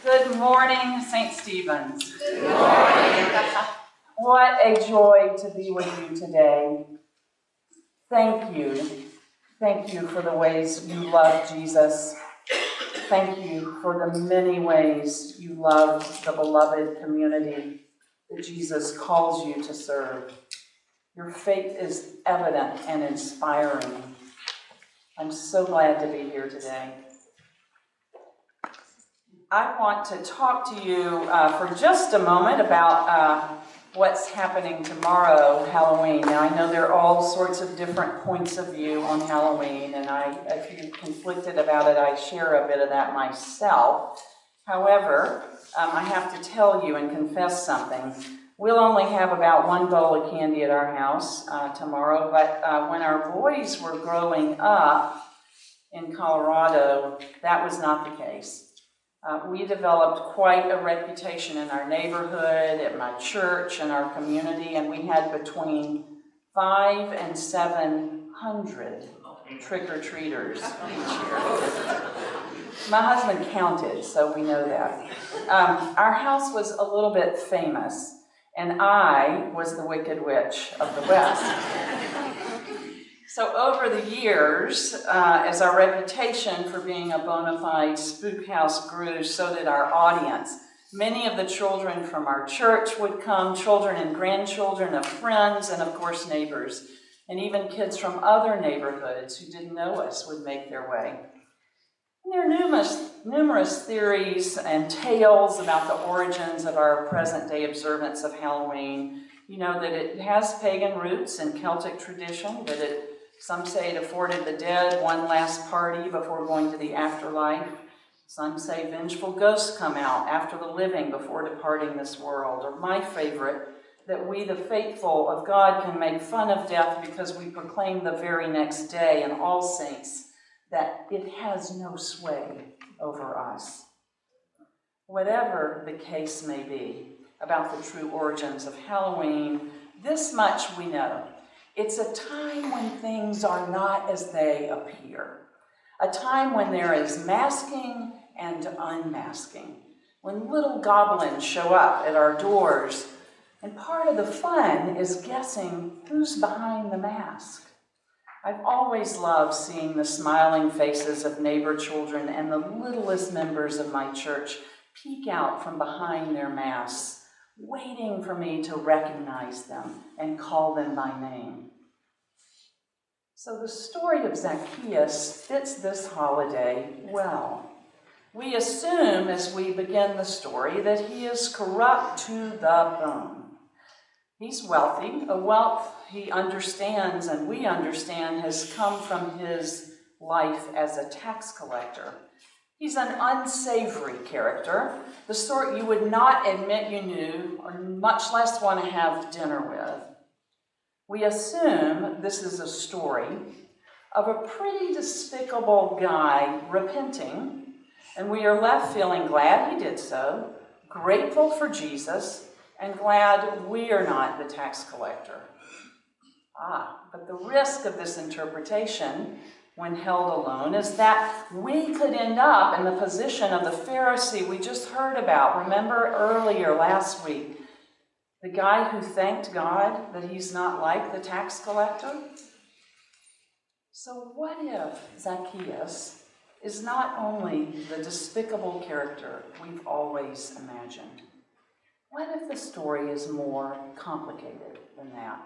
Good morning, St. Stephen's. Good morning. What a joy to be with you today. Thank you. Thank you for the ways you love Jesus. Thank you for the many ways you love the beloved community that Jesus calls you to serve. Your faith is evident and inspiring. I'm so glad to be here today. I want to talk to you for just a moment about what's happening tomorrow, Halloween. Now, I know there are all sorts of different points of view on Halloween, and if you're conflicted about it, I share a bit of that myself. However, I have to tell you and confess something. We'll only have about one bowl of candy at our house tomorrow, but when our boys were growing up in Colorado, that was not the case. We developed quite a reputation in our neighborhood, at my church, and our community, and we had between 500 and 700 trick-or-treaters each year. My husband counted, so we know that. Our house was a little bit famous, and I was the Wicked Witch of the West. So over the years, as our reputation for being a bona fide spook house grew, so did our audience. Many of the children from our church would come, children and grandchildren of friends, and of course neighbors. And even kids from other neighborhoods who didn't know us would make their way. And there are numerous theories and tales about the origins of our present-day observance of Halloween. You know that it has pagan roots in Celtic tradition, that some say it afforded the dead one last party before going to the afterlife. Some say vengeful ghosts come out after the living before departing this world. Or my favorite, that we, the faithful of God, can make fun of death because we proclaim the very next day in All Saints that it has no sway over us. Whatever the case may be about the true origins of Halloween, this much we know. It's a time when things are not as they appear. A time when there is masking and unmasking. When little goblins show up at our doors. And part of the fun is guessing who's behind the mask. I've always loved seeing the smiling faces of neighbor children and the littlest members of my church peek out from behind their masks, waiting for me to recognize them and call them by name. So the story of Zacchaeus fits this holiday well. We assume as we begin the story that he is corrupt to the bone. He's wealthy, a wealth he understands and we understand has come from his life as a tax collector. He's an unsavory character, the sort you would not admit you knew or much less want to have dinner with. We assume this is a story of a pretty despicable guy repenting, and we are left feeling glad he did so, grateful for Jesus, and glad we are not the tax collector. But the risk of this interpretation, when held alone, is that we could end up in the position of the Pharisee we just heard about. Remember earlier last week, the guy who thanked God that he's not like the tax collector? So what if Zacchaeus is not only the despicable character we've always imagined? What if the story is more complicated than that?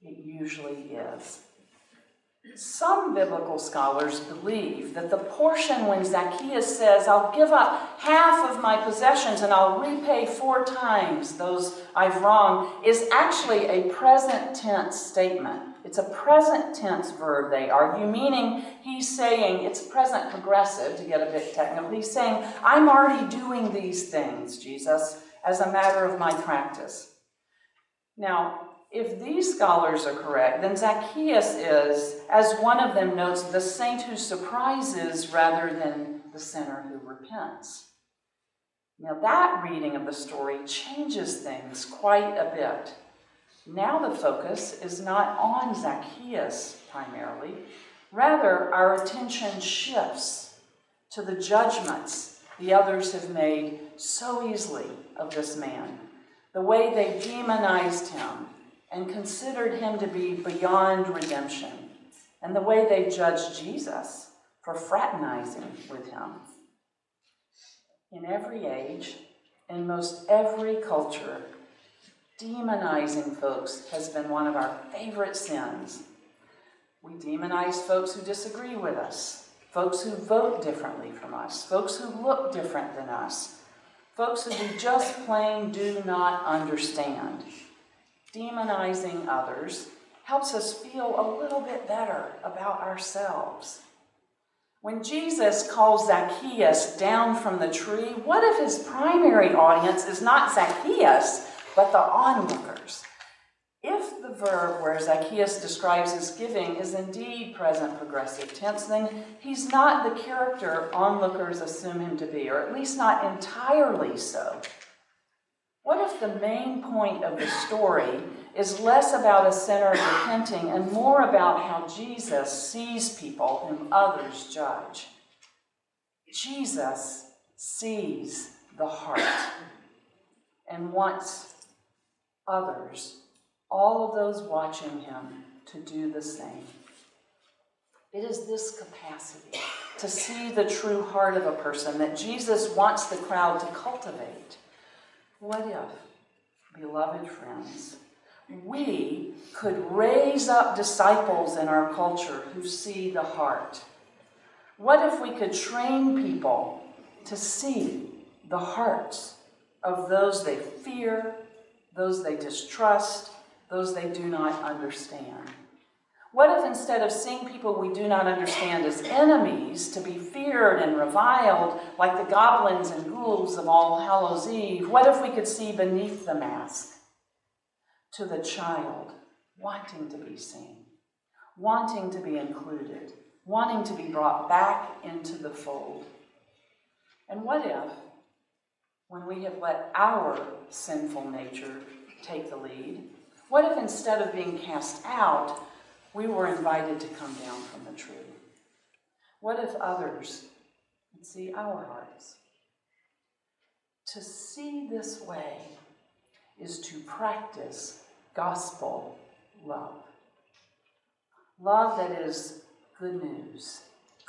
It usually is. Some biblical scholars believe that the portion when Zacchaeus says, I'll give up half of my possessions and I'll repay 4 times those I've wronged, is actually a present tense statement. It's a present tense verb, they argue, meaning he's saying, it's present progressive to get a bit technical. He's saying, I'm already doing these things, Jesus, as a matter of my practice. Now, if these scholars are correct, then Zacchaeus is, as one of them notes, the saint who surprises rather than the sinner who repents. Now that reading of the story changes things quite a bit. Now the focus is not on Zacchaeus primarily. Rather, our attention shifts to the judgments the others have made so easily of this man, the way they demonized him and considered him to be beyond redemption, and the way they judged Jesus for fraternizing with him. In every age, in most every culture, demonizing folks has been one of our favorite sins. We demonize folks who disagree with us, folks who vote differently from us, folks who look different than us, folks who we just plain do not understand. Demonizing others helps us feel a little bit better about ourselves. When Jesus calls Zacchaeus down from the tree, what if his primary audience is not Zacchaeus, but the onlookers? If the verb where Zacchaeus describes his giving is indeed present progressive tense, then he's not the character onlookers assume him to be, or at least not entirely so. What if the main point of the story is less about a sinner repenting and more about how Jesus sees people whom others judge? Jesus sees the heart and wants others, all of those watching him, to do the same. It is this capacity to see the true heart of a person that Jesus wants the crowd to cultivate. What if, beloved friends, we could raise up disciples in our culture who see the heart? What if we could train people to see the hearts of those they fear, those they distrust, those they do not understand? What if instead of seeing people we do not understand as enemies to be feared and reviled like the goblins and ghouls of All Hallows Eve, what if we could see beneath the mask to the child wanting to be seen, wanting to be included, wanting to be brought back into the fold? And what if, when we have let our sinful nature take the lead, what if instead of being cast out, we were invited to come down from the tree? What if others could see our hearts? To see this way is to practice gospel love. Love that is good news.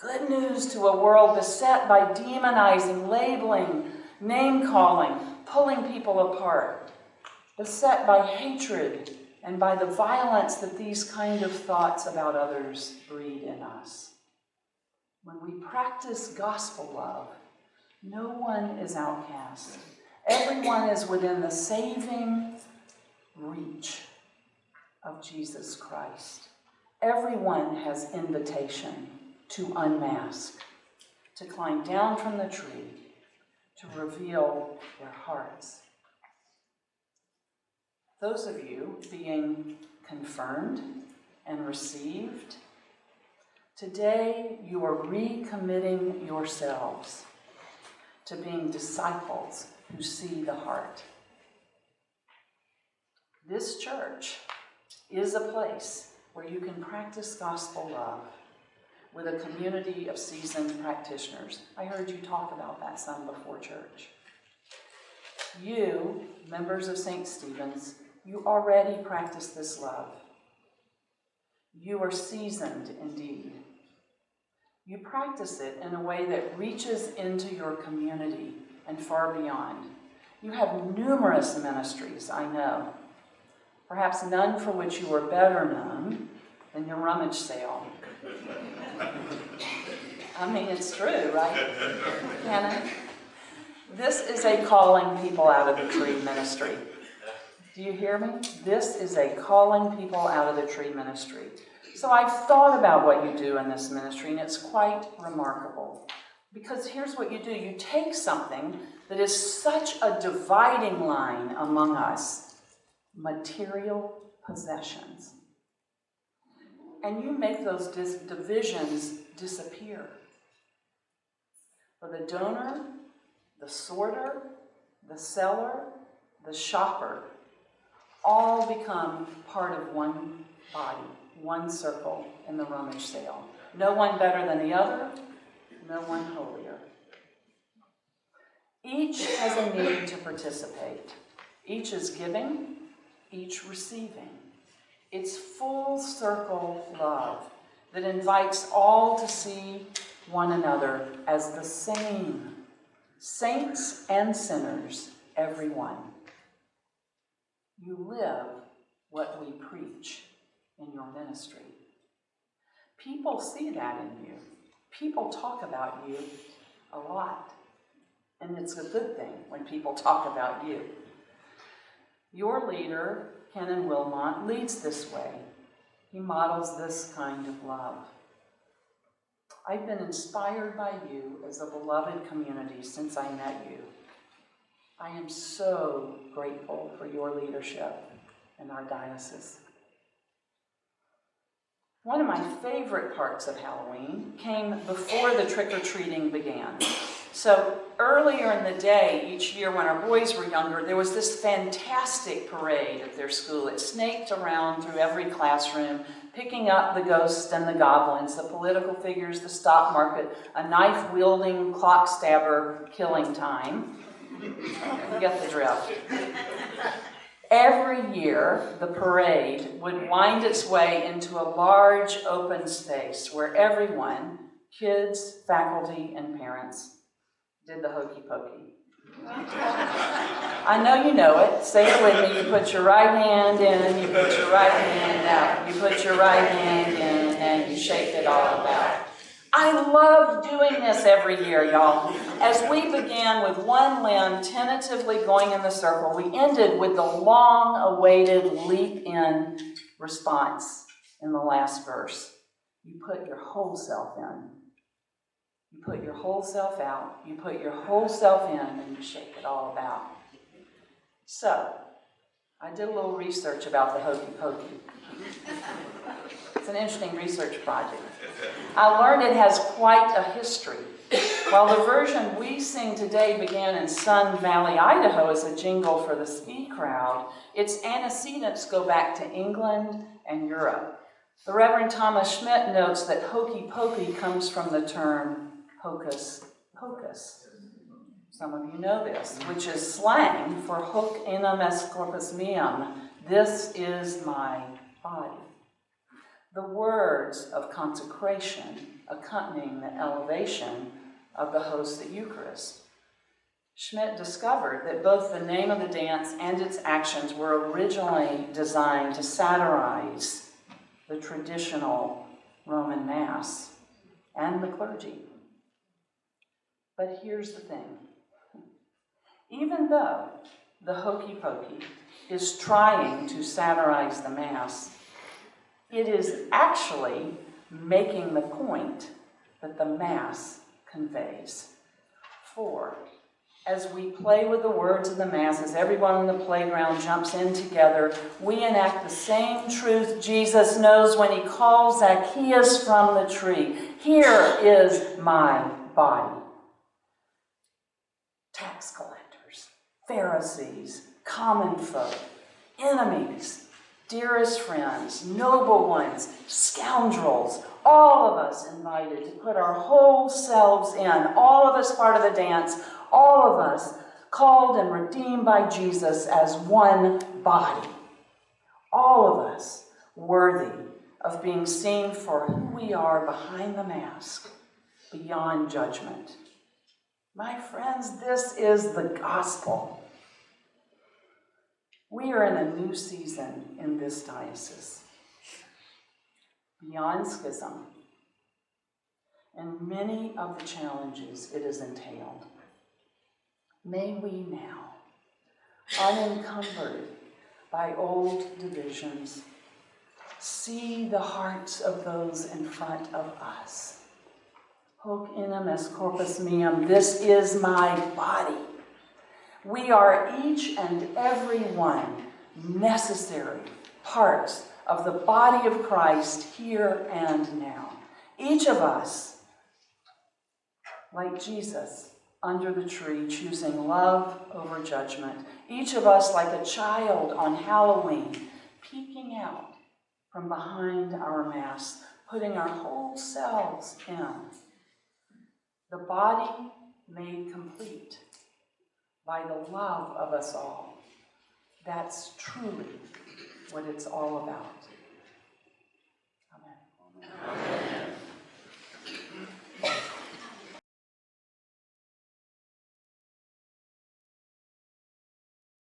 Good news to a world beset by demonizing, labeling, name-calling, pulling people apart, beset by hatred and by the violence that these kind of thoughts about others breed in us. When we practice gospel love, no one is outcast. Everyone is within the saving reach of Jesus Christ. Everyone has invitation to unmask, to climb down from the tree, to reveal their hearts. Those of you being confirmed and received, today you are recommitting yourselves to being disciples who see the heart. This church is a place where you can practice gospel love with a community of seasoned practitioners. I heard you talk about that some before church. You, members of St. Stephen's, you already practice this love. You are seasoned indeed. You practice it in a way that reaches into your community and far beyond. You have numerous ministries, I know. Perhaps none for which you are better known than your rummage sale. I mean, it's true, right? Hannah? This is a calling people out of the tree ministry. Do you hear me? This is a calling people out of the tree ministry. So I've thought about what you do in this ministry, and it's quite remarkable. Because here's what you do. You take something that is such a dividing line among us, material possessions, and you make those divisions disappear. For the donor, the sorter, the seller, the shopper, all become part of one body, one circle in the rummage sale. No one better than the other, no one holier. Each has a need to participate. Each is giving, each receiving. It's full circle love that invites all to see one another as the same, saints and sinners, everyone. You live what we preach in your ministry. People see that in you. People talk about you a lot. And it's a good thing when people talk about you. Your leader, Ken Wilmot, leads this way. He models this kind of love. I've been inspired by you as a beloved community since I met you. I am so grateful for your leadership in our diocese. One of my favorite parts of Halloween came before the trick-or-treating began. So earlier in the day, each year when our boys were younger, there was this fantastic parade at their school. It snaked around through every classroom, picking up the ghosts and the goblins, the political figures, the stock market, a knife-wielding clock stabber killing time. You get the drift. Every year, the parade would wind its way into a large open space where everyone, kids, faculty, and parents, did the hokey pokey. I know you know it. Say it with me. You put your right hand in, you put your right hand out. You put your right hand in, and you shake it all about. I love doing this every year, y'all. As we began with one limb tentatively going in the circle, we ended with the long-awaited leap-in response in the last verse. You put your whole self in. You put your whole self out. You put your whole self in, and you shake it all about. So, I did a little research about the hokey pokey. It's an interesting research project. I learned it has quite a history. While the version we sing today began in Sun Valley, Idaho as a jingle for the ski crowd, its antecedents go back to England and Europe. The Reverend Thomas Schmidt notes that hokey pokey comes from the term hocus pocus. Some of you know this, which is slang for hoc enim est corpus meum. This is my body. The words of consecration accompanying the elevation of the host at Eucharist. Schmidt discovered that both the name of the dance and its actions were originally designed to satirize the traditional Roman Mass and the clergy. But here's the thing. Even though the hokey pokey is trying to satirize the Mass, it is actually making the point that the Mass conveys. For, as we play with the words of the Mass, as everyone on the playground jumps in together, we enact the same truth Jesus knows when he calls Zacchaeus from the tree. Here is my body. Tax collectors, Pharisees, common folk, enemies, dearest friends, noble ones, scoundrels, all of us invited to put our whole selves in, all of us part of the dance, all of us called and redeemed by Jesus as one body. All of us worthy of being seen for who we are behind the mask, beyond judgment. My friends, this is the gospel. We are in a new season in this diocese, beyond schism, and many of the challenges it has entailed. May we now, unencumbered by old divisions, see the hearts of those in front of us. Hoc enim est corpus meum, this is my body. We are each and every one necessary parts of the body of Christ here and now. Each of us, like Jesus, under the tree, choosing love over judgment. Each of us, like a child on Halloween, peeking out from behind our masks, putting our whole selves in. The body made complete by the love of us all. That's truly what it's all about.